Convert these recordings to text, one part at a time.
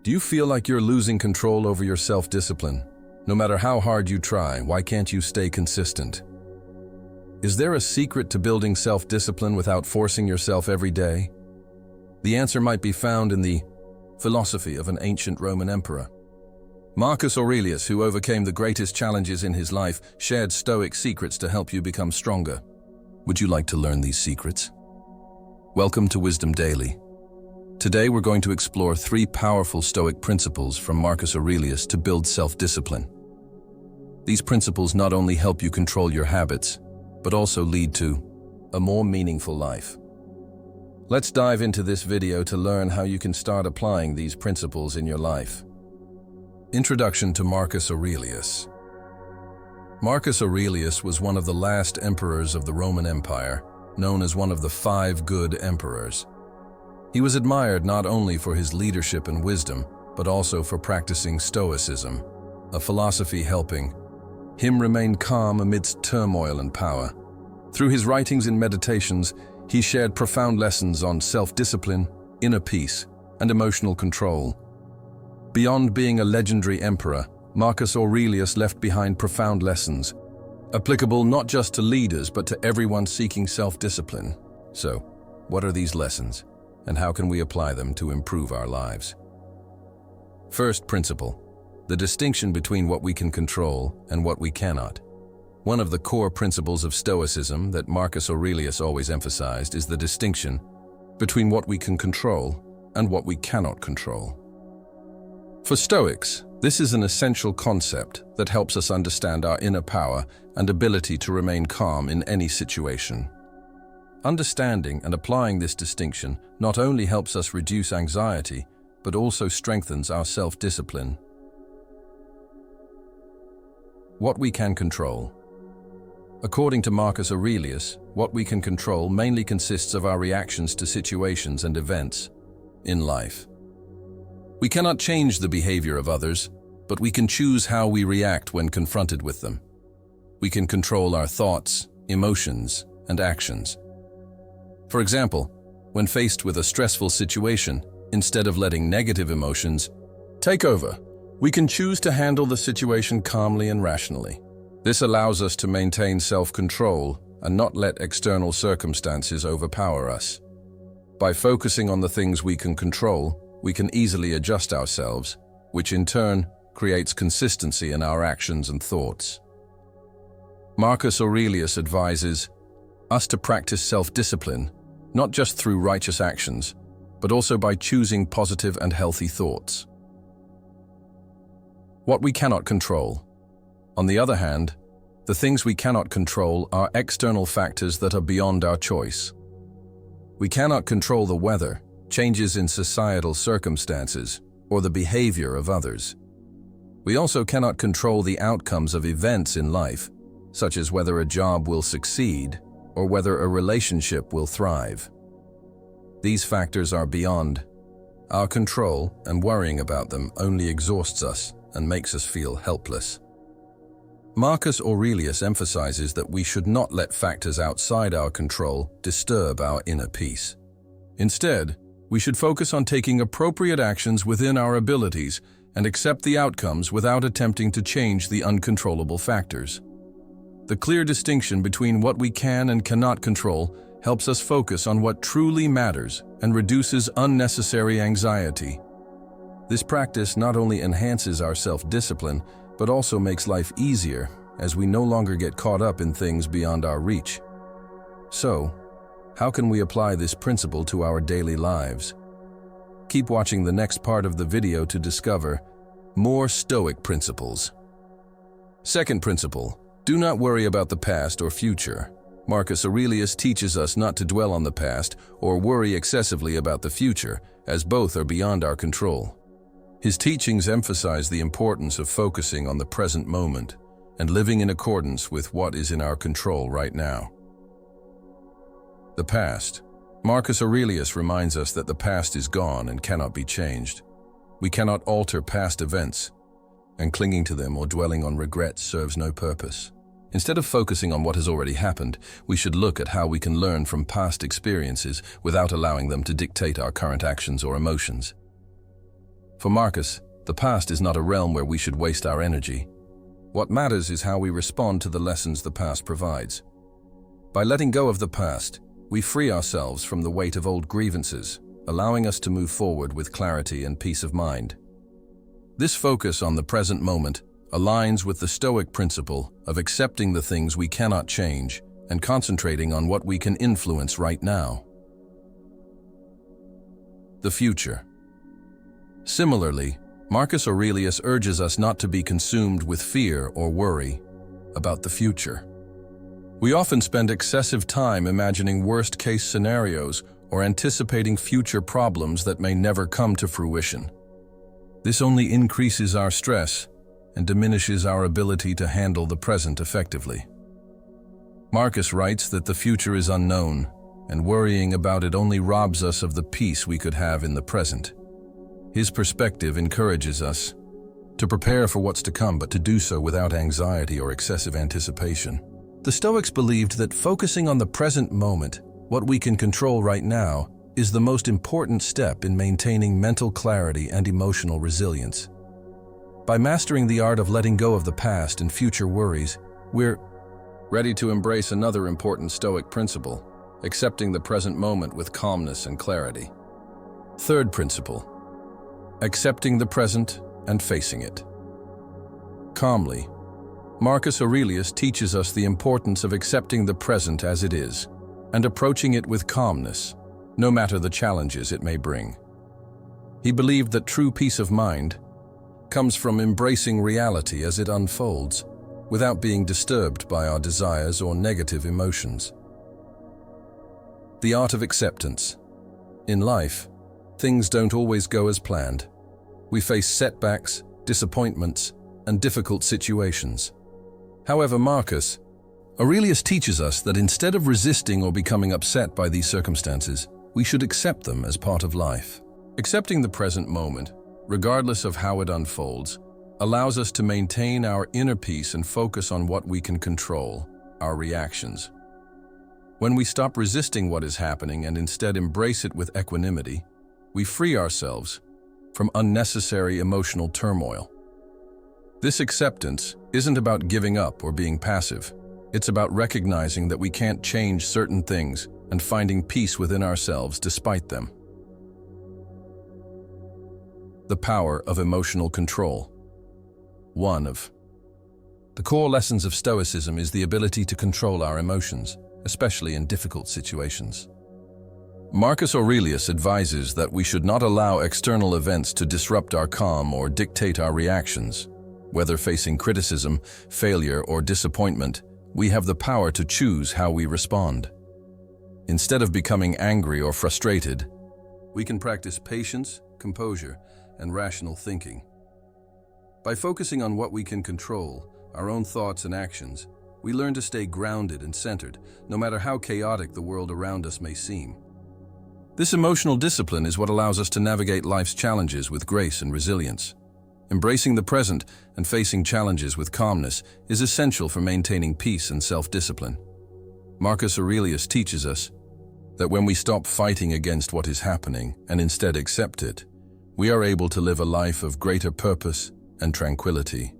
Do you feel like you're losing control over your self-discipline? No matter how hard you try, why can't you stay consistent? Is there a secret to building self-discipline without forcing yourself every day? The answer might be found in the philosophy of an ancient Roman emperor. Marcus Aurelius, who overcame the greatest challenges in his life, shared Stoic secrets to help you become stronger. Would you like to learn these secrets? Welcome to Wisdom Daily. Today we're going to explore 3 powerful Stoic principles from Marcus Aurelius to build self-discipline. These principles not only help you control your habits, but also lead to a more meaningful life. Let's dive into this video to learn how you can start applying these principles in your life. Introduction to Marcus Aurelius. Marcus Aurelius was one of the last emperors of the Roman Empire, known as one of the 5 good emperors. He was admired not only for his leadership and wisdom, but also for practicing Stoicism, a philosophy helping him remain calm amidst turmoil and power. Through his writings and meditations, he shared profound lessons on self-discipline, inner peace, and emotional control. Beyond being a legendary emperor, Marcus Aurelius left behind profound lessons, applicable not just to leaders but to everyone seeking self-discipline. So, what are these lessons, and how can we apply them to improve our lives? First principle: the distinction between what we can control and what we cannot. One of the core principles of Stoicism that Marcus Aurelius always emphasized is the distinction between what we can control and what we cannot control. For Stoics, this is an essential concept that helps us understand our inner power and ability to remain calm in any situation. Understanding and applying this distinction not only helps us reduce anxiety, but also strengthens our self-discipline. What we can control. According to Marcus Aurelius, what we can control mainly consists of our reactions to situations and events in life. We cannot change the behavior of others, but we can choose how we react when confronted with them. We can control our thoughts, emotions, and actions. For example, when faced with a stressful situation, instead of letting negative emotions take over, we can choose to handle the situation calmly and rationally. This allows us to maintain self-control and not let external circumstances overpower us. By focusing on the things we can control, we can easily adjust ourselves, which in turn creates consistency in our actions and thoughts. Marcus Aurelius advises us to practice self-discipline, not just through righteous actions, but also by choosing positive and healthy thoughts. What we cannot control. On the other hand, the things we cannot control are external factors that are beyond our choice. We cannot control the weather, changes in societal circumstances, or the behavior of others. We also cannot control the outcomes of events in life, such as whether a job will succeed or whether a relationship will thrive. These factors are beyond our control, and worrying about them only exhausts us and makes us feel helpless. Marcus Aurelius emphasizes that we should not let factors outside our control disturb our inner peace. Instead, we should focus on taking appropriate actions within our abilities and accept the outcomes without attempting to change the uncontrollable factors. The clear distinction between what we can and cannot control helps us focus on what truly matters and reduces unnecessary anxiety. This practice not only enhances our self-discipline, but also makes life easier as we no longer get caught up in things beyond our reach. So, how can we apply this principle to our daily lives? Keep watching the next part of the video to discover more Stoic principles. Second principle: do not worry about the past or future. Marcus Aurelius teaches us not to dwell on the past or worry excessively about the future, as both are beyond our control. His teachings emphasize the importance of focusing on the present moment and living in accordance with what is in our control right now. The past. Marcus Aurelius reminds us that the past is gone and cannot be changed. We cannot alter past events, and clinging to them or dwelling on regrets serves no purpose. Instead of focusing on what has already happened, we should look at how we can learn from past experiences without allowing them to dictate our current actions or emotions. For Marcus, the past is not a realm where we should waste our energy. What matters is how we respond to the lessons the past provides. By letting go of the past, we free ourselves from the weight of old grievances, allowing us to move forward with clarity and peace of mind. This focus on the present moment aligns with the Stoic principle of accepting the things we cannot change and concentrating on what we can influence right now. The future. Similarly, Marcus Aurelius urges us not to be consumed with fear or worry about the future. We often spend excessive time imagining worst-case scenarios or anticipating future problems that may never come to fruition. This only increases our stress and diminishes our ability to handle the present effectively. Marcus writes that the future is unknown, and worrying about it only robs us of the peace we could have in the present. His perspective encourages us to prepare for what's to come, but to do so without anxiety or excessive anticipation. The Stoics believed that focusing on the present moment, what we can control right now, is the most important step in maintaining mental clarity and emotional resilience. By mastering the art of letting go of the past and future worries, we're ready to embrace another important Stoic principle, accepting the present moment with calmness and clarity. Third principle, accepting the present and facing it calmly. Marcus Aurelius teaches us the importance of accepting the present as it is and approaching it with calmness, no matter the challenges it may bring. He believed that true peace of mind comes from embracing reality as it unfolds, without being disturbed by our desires or negative emotions. The art of acceptance. In life, things don't always go as planned. We face setbacks, disappointments, and difficult situations. However, Marcus Aurelius teaches us that instead of resisting or becoming upset by these circumstances, we should accept them as part of life. Accepting the present moment, regardless of how it unfolds, allows us to maintain our inner peace and focus on what we can control, our reactions. When we stop resisting what is happening and instead embrace it with equanimity, we free ourselves from unnecessary emotional turmoil. This acceptance isn't about giving up or being passive. It's about recognizing that we can't change certain things and finding peace within ourselves despite them. The power of emotional control. One of the core lessons of Stoicism is the ability to control our emotions, especially in difficult situations. Marcus Aurelius advises that we should not allow external events to disrupt our calm or dictate our reactions. Whether facing criticism, failure, or disappointment, we have the power to choose how we respond. Instead of becoming angry or frustrated, we can practice patience, composure, and rational thinking. By focusing on what we can control, our own thoughts and actions, we learn to stay grounded and centered, no matter how chaotic the world around us may seem. This emotional discipline is what allows us to navigate life's challenges with grace and resilience. Embracing the present and facing challenges with calmness is essential for maintaining peace and self-discipline. Marcus Aurelius teaches us that when we stop fighting against what is happening and instead accept it, we are able to live a life of greater purpose and tranquility.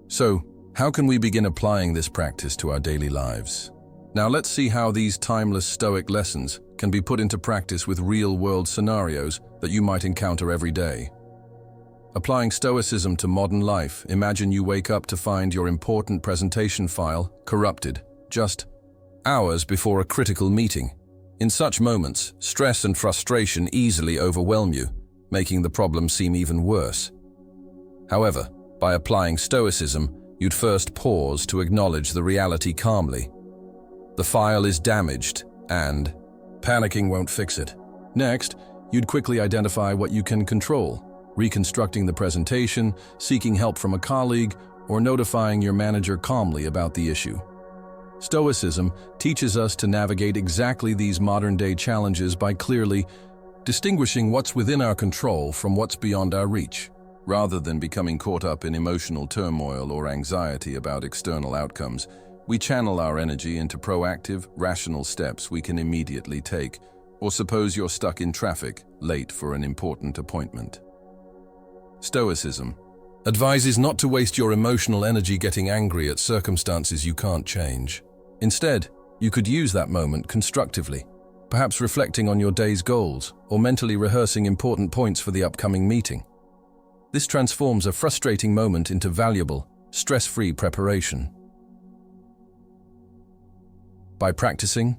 So, how can we begin applying this practice to our daily lives? Now let's see how these timeless Stoic lessons can be put into practice with real-world scenarios that you might encounter every day. Applying Stoicism to modern life, imagine you wake up to find your important presentation file corrupted just hours before a critical meeting. In such moments, stress and frustration easily overwhelm you, making the problem seem even worse. However, by applying Stoicism, you'd first pause to acknowledge the reality calmly. The file is damaged, and panicking won't fix it. Next, you'd quickly identify what you can control, reconstructing the presentation, seeking help from a colleague, or notifying your manager calmly about the issue. Stoicism teaches us to navigate exactly these modern-day challenges by clearly distinguishing what's within our control from what's beyond our reach. Rather than becoming caught up in emotional turmoil or anxiety about external outcomes, we channel our energy into proactive, rational steps we can immediately take. Or suppose you're stuck in traffic, late for an important appointment. Stoicism advises not to waste your emotional energy getting angry at circumstances you can't change. Instead, you could use that moment constructively, perhaps reflecting on your day's goals or mentally rehearsing important points for the upcoming meeting. This transforms a frustrating moment into valuable, stress-free preparation. By practicing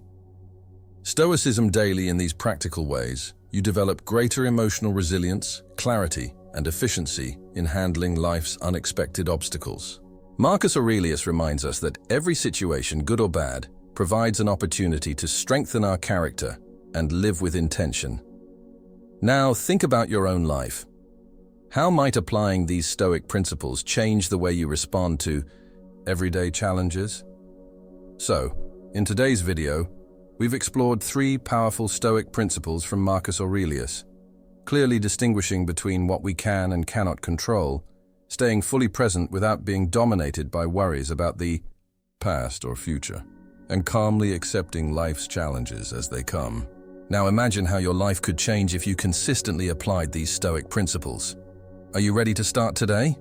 Stoicism daily in these practical ways, you develop greater emotional resilience, clarity, and efficiency in handling life's unexpected obstacles. Marcus Aurelius reminds us that every situation, good or bad, provides an opportunity to strengthen our character and live with intention. Now, think about your own life. How might applying these Stoic principles change the way you respond to everyday challenges? So, in today's video, we've explored 3 powerful Stoic principles from Marcus Aurelius, clearly distinguishing between what we can and cannot control, staying fully present without being dominated by worries about the past or future, and calmly accepting life's challenges as they come. Now imagine how your life could change if you consistently applied these Stoic principles. Are you ready to start today?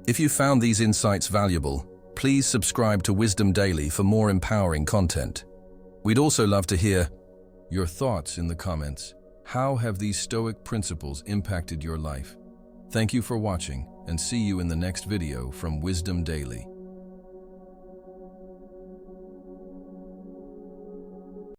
If you found these insights valuable, please subscribe to Wisdom Daily for more empowering content. We'd also love to hear your thoughts in the comments. How have these Stoic principles impacted your life? Thank you for watching, and see you in the next video from Wisdom Daily.